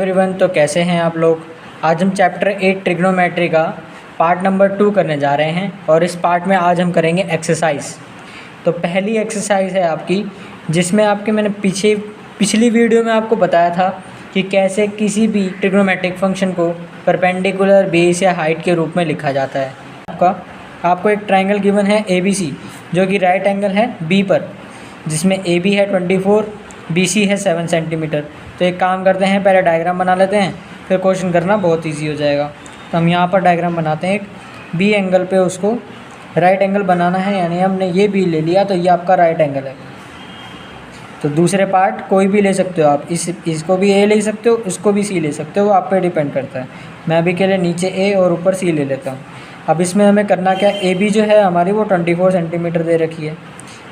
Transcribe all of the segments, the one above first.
Everyone. तो कैसे हैं आप लोग। आज हम चैप्टर 8 ट्रिग्नोमेट्री का पार्ट नंबर 2 करने जा रहे हैं और इस पार्ट में आज हम करेंगे एक्सरसाइज। तो पहली एक्सरसाइज है आपकी, जिसमें आपके मैंने पिछली वीडियो में आपको बताया था कि कैसे किसी भी ट्रिग्नोमेट्रिक फंक्शन को परपेंडिकुलर, बेस या हाइट के रूप में लिखा जाता है। आपको एक ट्रायंगल गिवन है ABC, जो कि राइट एंगल है B पर, जिसमें AB है 24, BC है 7 सेंटीमीटर। तो एक काम करते हैं, पहले डायग्राम बना लेते हैं, फिर क्वेश्चन करना बहुत इजी हो जाएगा। तो हम यहाँ पर डायग्राम बनाते हैं। एक B एंगल पे उसको राइट एंगल बनाना है, यानी हमने ये B ले लिया तो ये आपका राइट एंगल है। तो दूसरे पार्ट कोई भी ले सकते हो आप, इसको भी A ले सकते हो, इसको भी C ले सकते हो, वो आप पे डिपेंड करता है। मैं अभी के लिए नीचे A और ऊपर C ले लेता हूँ। अब इसमें हमें करना क्या, AB जो है हमारी वो 24 सेंटीमीटर दे रखी है,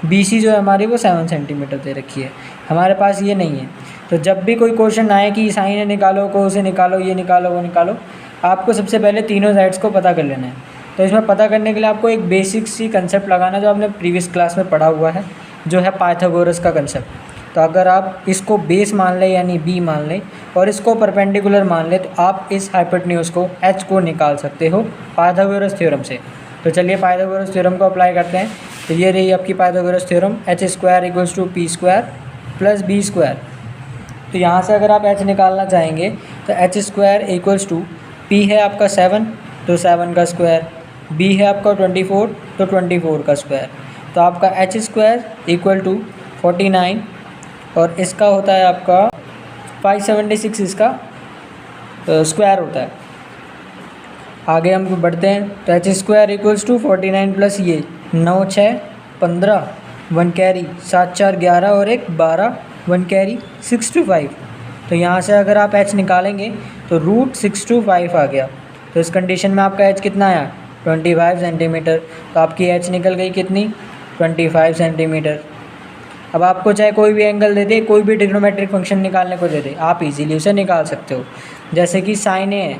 BC जो है हमारी वो 7 सेंटीमीटर दे रखी है। हमारे पास ये नहीं है। तो जब भी कोई क्वेश्चन आए कि साइन निकालो, को उसे निकालो, ये निकालो, वो निकालो, आपको सबसे पहले तीनों साइड्स को पता कर लेना है। तो इसमें पता करने के लिए आपको एक बेसिक सी कंसेप्ट लगाना, जो आपने प्रीवियस क्लास में पढ़ा हुआ है, जो है पाइथागोरस का कंसेप्ट। तो अगर आप इसको बेस मान लें यानी B मान लें और इसको परपेंडिकुलर मान लें, तो आप इस हाइपोटेन्यूज को H को निकाल सकते हो पाइथागोरस थ्योरम से। तो चलिए पाइथागोरस थ्योरम को अप्लाई करते हैं। तो ये रही आपकी Pythagoras theorem, H² = P² + B²। तो यहाँ से अगर आप H निकालना चाहेंगे तो H² = P है आपका 7, तो 7 का स्क्वायर, B है आपका 24, तो 24 का स्क्वायर। तो आपका H² = 49 और इसका होता है आपका 576, इसका स्क्वायर होता है। आगे हम बढ़ते हैं। तो H² = 49 प्लस ये 9 6 15, 1 कैरी, 7 4 11 और एक 12, 1 कैरी 65। तो यहाँ से अगर आप H निकालेंगे तो √65 आ गया। तो इस कंडीशन में आपका H कितना आया, 25 सेंटीमीटर। तो आपकी H निकल गई कितनी, 25 सेंटीमीटर। अब आपको चाहे कोई भी एंगल दे दे, कोई भी ट्रिग्नोमेट्रिक फंक्शन निकालने को दे दे, आप इजीली उसे निकाल सकते हो। जैसे कि साइन A है,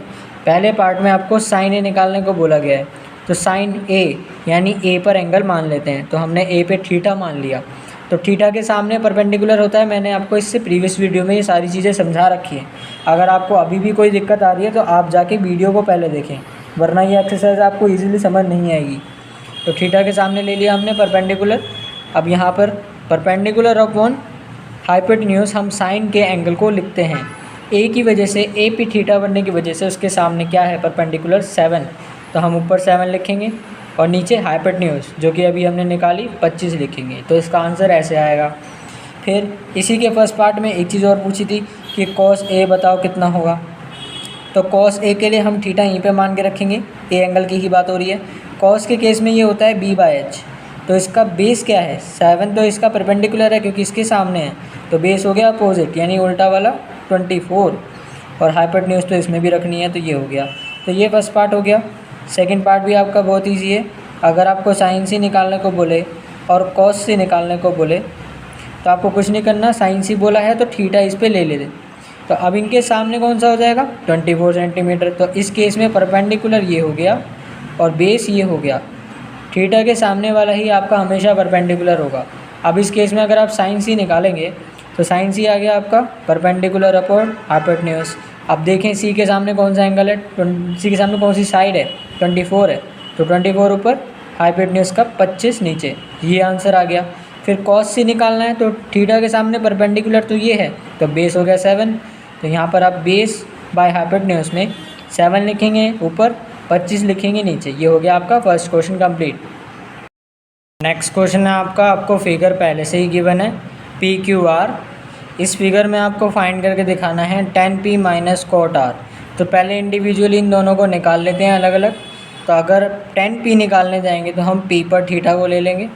पहले पार्ट में आपको साइन A निकालने को बोला गया है। तो साइन A यानी A पर एंगल मान लेते हैं। तो हमने A पे थीटा मान लिया, तो थीटा के सामने परपेंडिकुलर होता है। मैंने आपको इससे प्रीवियस वीडियो में ये सारी चीज़ें समझा रखी हैं। अगर आपको अभी भी कोई दिक्कत आ रही है तो आप जाके वीडियो को पहले देखें, वरना ये एक्सरसाइज आपको ईजिली समझ नहीं आएगी। तो थीटा के सामने ले लिया हमने परपेंडिकुलर। अब यहाँ पर परपेंडिकुलर अपॉन हाइपोटेन्यूज हम साइन के एंगल को लिखते हैं। A की वजह से, A पे थीटा बनने की वजह से उसके सामने क्या है, परपेंडिकुलर 7। तो हम ऊपर 7 लिखेंगे और नीचे हाइपोटेन्यूज जो कि अभी हमने निकाली 25 लिखेंगे। तो इसका आंसर ऐसे आएगा। फिर इसी के फर्स्ट पार्ट में एक चीज़ और पूछी थी कि कॉस A बताओ कितना होगा। तो कॉस A के लिए हम थीटा यहीं पे मान के रखेंगे, A एंगल की ही बात हो रही है। कॉस के केस में ये होता है B/H। तो इसका बेस क्या है, 7, तो इसका परपेंडिकुलर है क्योंकि इसके सामने है। तो बेस हो गया अपोजिट यानी उल्टा वाला 24, और हाइपोटेन्यूज तो इसमें भी रखनी है, तो ये हो गया। तो ये फर्स्ट पार्ट हो गया। सेकंड पार्ट भी आपका बहुत ईजी है। अगर आपको साइन C निकालने को बोले और कॉस C निकालने को बोले तो आपको कुछ नहीं करना, साइन C बोला है तो थीटा इस पर ले लेते। तो अब इनके सामने कौन सा हो जाएगा, 24 सेंटीमीटर। तो इस केस में परपेंडिकुलर ये हो गया और बेस ये हो गया। थीटा के सामने वाला ही आपका हमेशा परपेंडिकुलर होगा। अब इस केस में अगर आप साइन C निकालेंगे तो साइन C आ गया आपका परपेंडिकुलर अपॉन हाइपोटेन्यूज। अब देखें C के सामने कौन सा एंगल है, C के सामने कौन सी साइड है, 24 है। तो 24 ऊपर, हाइपोटेन्यूज का 25 नीचे, ये आंसर आ गया। फिर कॉस C निकालना है तो थीटा के सामने परपेंडिकुलर तो ये है, तो बेस हो गया 7। तो यहाँ पर आप बेस बाय हाइपोटेन्यूज में 7 लिखेंगे ऊपर, 25 लिखेंगे नीचे। ये हो गया आपका first question complete. Next question है आपको फिगर पहले से ही गिवन है, PQR। इस फिगर में आपको फाइंड करके दिखाना है tan P - cot R। तो पहले इंडिविजुअली इन दोनों को निकाल लेते हैं अलग अलग। तो अगर tan P निकालने जाएंगे तो हम P पर थीटा को ले लेंगे,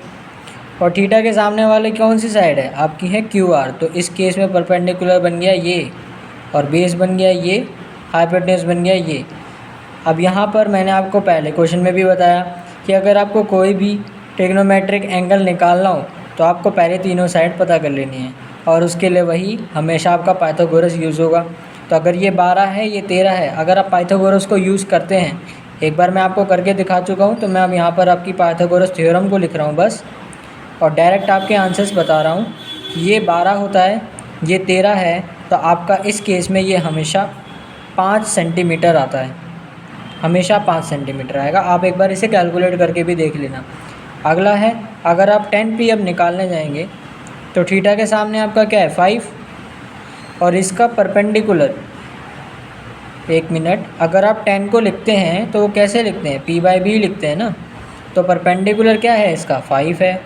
और थीटा के सामने वाले कौन सी साइड है, आपकी है QR। तो इस केस में परपेंडिकुलर बन गया ये, और बेस बन गया ये, हाइपोटेन्यूज बन गया ये। अब यहाँ पर मैंने आपको पहले क्वेश्चन में भी बताया कि अगर आपको कोई भी ट्रिग्नोमेट्रिक एंगल निकालना हो तो आपको पहले तीनों साइड पता कर लेनी है, और उसके लिए वही हमेशा आपका पाइथागोरस यूज़ होगा। तो अगर ये 12 है, ये 13 है, अगर आप पाइथागोरस को यूज़ करते हैं, एक बार मैं आपको करके दिखा चुका हूँ, तो मैं अब यहाँ पर आपकी पाइथागोरस थ्योरम को लिख रहा हूँ बस, और डायरेक्ट आपके आंसर्स बता रहा हूँ। ये 12 होता है, ये 13 है, तो आपका इस केस में ये हमेशा 5 सेंटीमीटर आता है, हमेशा 5 सेंटीमीटर आएगा। आप एक बार इसे कैलकुलेट करके भी देख लेना। अगला है, अगर आप 10p अब निकालने जाएंगे तो थीटा के सामने आपका क्या है 5, और इसका परपेंडिकुलर, 1 मिनट, अगर आप 10 को लिखते हैं तो वो कैसे लिखते हैं, p/b लिखते हैं ना। तो परपेंडिकुलर क्या है इसका 5 है,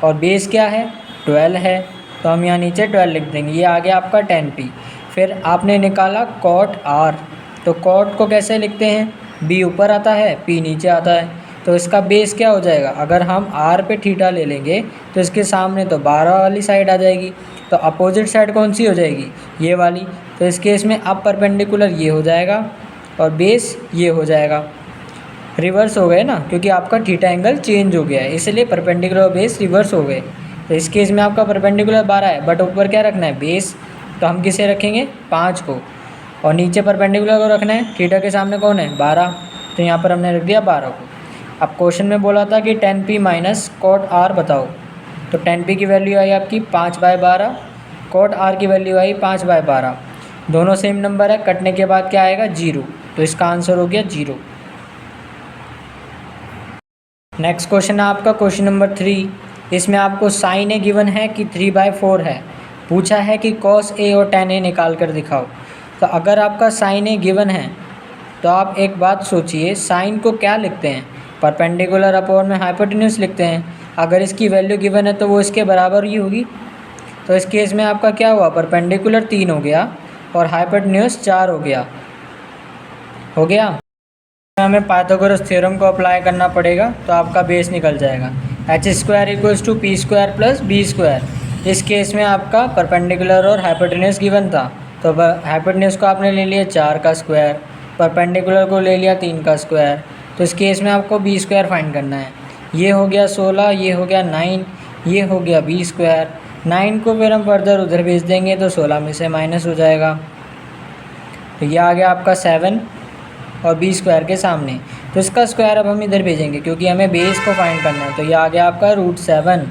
और बेस क्या है 12 है, तो हम यहाँ नीचे 12 लिख देंगे। ये आ गया आपका 10p। फिर आपने निकाला cot r, तो cot को कैसे लिखते हैं, b ऊपर आता है p नीचे आता है, तो इसका बेस क्या हो जाएगा, अगर हम r पे थीटा ले लेंगे तो इसके सामने तो 12 वाली साइड आ जाएगी, तो अपोजिट साइड कौन सी हो जाएगी, ये वाली। तो इस केस में अब परपेंडिकुलर ये हो जाएगा और बेस ये हो जाएगा, रिवर्स हो गए ना, क्योंकि आपका थीटा एंगल चेंज हो गया है, इसलिए परपेंडिकुलर और बेस रिवर्स हो गए। तो इस केस में आपका परपेंडिकुलर 12 है, बट ऊपर क्या रखना है बेस, तो हम किसे रखेंगे 5 को, और नीचे परपेंडिकुलर को रखना है, थीटा के सामने कौन है 12, तो यहाँ पर हमने रख दिया 12 को। अब क्वेश्चन में बोला था कि 10p माइनस cot r बताओ, तो 10p की वैल्यू आई आपकी 5/12, cot r की वैल्यू आई 5/12, दोनों सेम नंबर है, कटने के बाद क्या आएगा 0, तो इसका आंसर हो गया 0। नेक्स्ट क्वेश्चन है आपका क्वेश्चन नंबर 3। इसमें आपको साइन ए गिवन है कि 3/4 है, पूछा है कि cos a और tan a निकाल कर दिखाओ। तो अगर आपका साइन ए गिवन है तो आप एक बात सोचिए, साइन को क्या लिखते हैं, परपेंडिकुलर अपॉन में हाइपोटेन्यूज लिखते हैं। अगर इसकी वैल्यू गिवन है तो वो इसके बराबर ही होगी, तो इस केस में आपका क्या हुआ, परपेंडिकुलर 3 हो गया और हाइपोटेन्यूज 4 हो गया। हमें पाइथागोरस थ्योरम को अप्लाई करना पड़ेगा, तो आपका बेस निकल जाएगा h² = p² + b²। इस केस में आपका परपेंडिकुलर और हाइपोटेन्यूज गिवन था, तो हाइपोटेन्यूज को आपने ले लिया 4 का स्क्वायर, परपेंडिकुलर को ले लिया 3 का स्क्वायर, तो इस केस में आपको b² फाइंड करना है। ये हो गया 16, ये हो गया 9, ये हो गया b²। 9 को फिर हम फर्दर उधर भेज देंगे तो 16 में से माइनस हो जाएगा, तो ये आ गया आपका 7 और b² के सामने, तो इसका स्क्वायर अब हम इधर भेजेंगे क्योंकि हमें बेस को फाइंड करना है। तो ये आ गया आपका √7,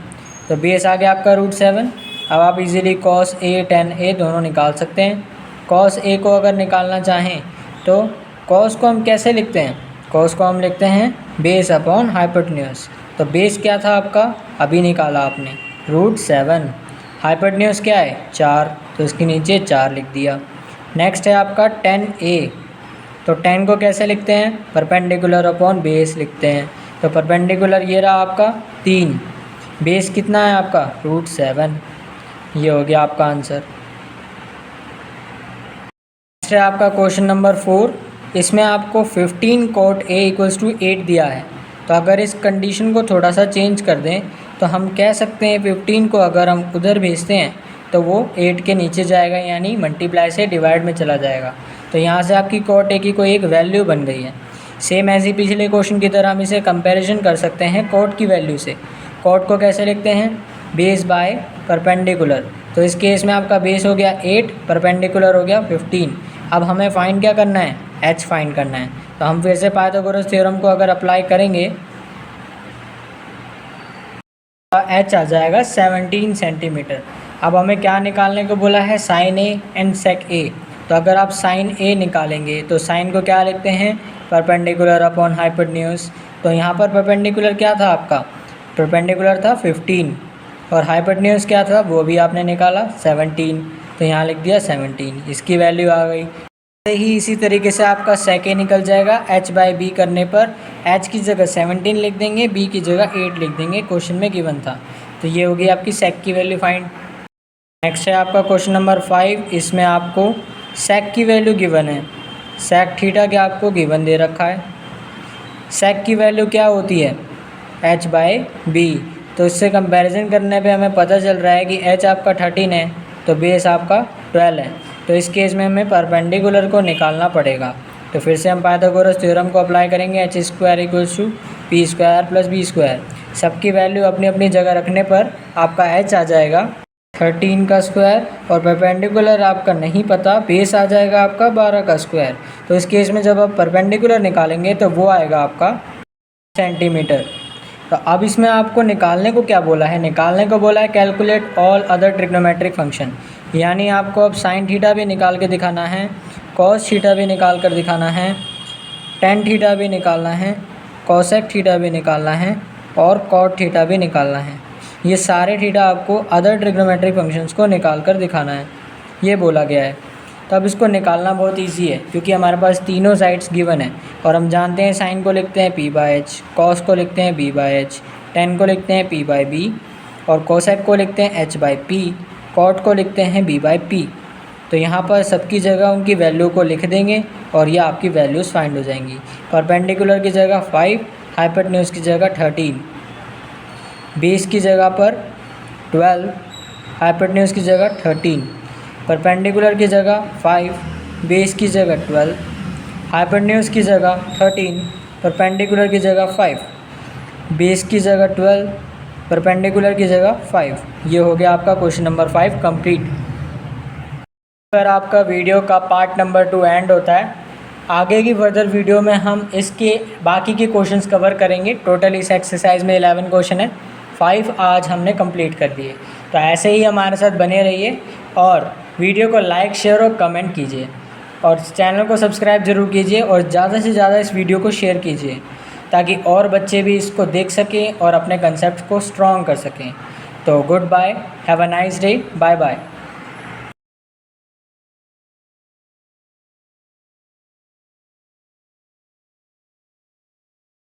तो बेस आ गया आपका √7। अब आप easily cos a tan a दोनों निकाल सकते हैं। cos a को अगर निकालना चाहें तो cos को हम कैसे लिखते हैं, cos को हम लिखते हैं बेस अपॉन हाइपोटेन्यूज। तो बेस क्या था आपका, अभी निकाला आपने √7, हाइपोटेन्यूज क्या है 4, तो इसके नीचे 4 लिख दिया। नेक्स्ट है आपका tan a, तो tan को कैसे लिखते हैं, परपेंडिकुलर अपॉन बेस लिखते हैं। तो परपेंडिकुलर ये रहा आपका 3, बेस कितना है आपका √7, ये हो गया आपका आंसर। नेक्स्ट है आपका क्वेश्चन नंबर 4। इसमें आपको 15 cot a = 8 दिया है, तो अगर इस कंडीशन को थोड़ा सा चेंज कर दें तो हम कह सकते हैं 15 को अगर हम उधर भेजते हैं तो वो 8 के नीचे जाएगा, यानी मल्टीप्लाई से डिवाइड में चला जाएगा। तो यहाँ से आपकी cot a की कोई एक वैल्यू बन गई है। सेम ऐसे ही पिछले क्वेश्चन की तरह हम इसे कंपैरिजन कर सकते हैं cot की वैल्यू से। cot को कैसे लिखते हैं, बेस बाय परपेंडिकुलर, तो इस केस में आपका बेस हो गया 8, परपेंडिकुलर हो गया 15। अब हमें फाइंड क्या करना है, h फाइंड करना है। तो हम फिर से पाइथागोरस थ्योरम को अगर अप्लाई करेंगे तो h आ जाएगा 17 सेंटीमीटर। अब हमें क्या निकालने को बोला है, साइन a एंड सेक a। तो अगर आप साइन a निकालेंगे तो साइन को क्या लिखते हैं, परपेंडिकुलर अपॉन हाइपोटेन्यूज। तो यहाँ पर परपेंडिकुलर क्या था आपका, परपेंडिकुलर था 15 और हाइपोटेन्यूज क्या था वो भी आपने निकाला 17, तो यहाँ लिख दिया 17, इसकी वैल्यू आ गई। ही इसी तरीके से आपका सेक a निकल जाएगा, h/b करने पर h की जगह 17 लिख देंगे, b की जगह 8 लिख देंगे, क्वेश्चन में गिवन था। तो ये होगी आपकी सेक की वैल्यू फाइंड। नेक्स्ट है आपका क्वेश्चन नंबर 5। इसमें आपको सेक की वैल्यू गिवन है, सेक थीटा क्या आपको गिवन दे रखा है। सेक की वैल्यू क्या होती है, h/b। तो इससे कंपैरिजन करने पे हमें पता चल रहा है कि h आपका 13 है तो बेस आपका 12 है, तो इस केस में हमें परपेंडिकुलर को निकालना पड़ेगा। तो फिर से हम पाइथागोरस थ्योरम को अप्लाई करेंगे, h² = p² + b²। सबकी वैल्यू अपनी अपनी जगह रखने पर आपका h आ जाएगा 13 का स्क्वायर और परपेंडिकुलर आपका नहीं पता, बेस आ जाएगा आपका 12 का स्क्वायर। तो इस केस में जब आप परपेंडिकुलर निकालेंगे तो वो आएगा आपका सेंटीमीटर। तो अब इसमें आपको निकालने को क्या बोला है, निकालने को बोला है calculate all other trigonometric function, यानी आपको अब साइन थीटा भी निकाल के दिखाना है, कॉस थीटा भी निकाल कर दिखाना है, टेन थीटा भी निकालना है, कोसेक थीटा भी निकालना है और कॉट थीटा भी निकालना है। ये सारे थीटा आपको अदर ट्रिग्नोमेट्रिक फंक्शंस को निकाल कर दिखाना है, ये बोला गया है। तो अब इसको निकालना बहुत इजी है क्योंकि हमारे पास तीनों साइड्स गिवन है और हम जानते हैं साइन को लिखते हैं p/h, कॉस को लिखते हैं b/h, टेन को लिखते हैं p/b और कोसेक को लिखते हैं h/p, कॉट को लिखते हैं b/p। तो यहाँ पर सबकी जगह उनकी वैल्यू को लिख देंगे और ये आपकी वैल्यूज़ फाइंड हो जाएंगी। परपेंडिकुलर की जगह 5, हाइपोटेन्यूज की जगह 13, बेस की जगह पर 12, हाइपोटेन्यूज की जगह 13, परपेंडिकुलर की जगह 5, बेस की जगह 12, हाइपोटेन्यूज की जगह 13, परपेंडिकुलर की जगह 5, बेस की जगह 12, परपेंडिकुलर की जगह 5। ये हो गया आपका क्वेश्चन नंबर 5 कंप्लीट। पर आपका वीडियो का पार्ट नंबर 2 एंड होता है। आगे की फर्दर वीडियो में हम इसके बाकी के क्वेश्चंस कवर करेंगे। टोटल इस एक्सरसाइज में 11 क्वेश्चन है, 5 आज हमने कंप्लीट कर दिए। तो ऐसे ही हमारे साथ बने रहिए और वीडियो को लाइक, शेयर और कमेंट कीजिए और चैनल को सब्सक्राइब ज़रूर कीजिए और ज़्यादा से ज़्यादा इस वीडियो को शेयर कीजिए ताकि और बच्चे भी इसको देख सकें और अपने कंसेप्ट को स्ट्रॉन्ग कर सकें। तो good bye, have a nice day, bye bye.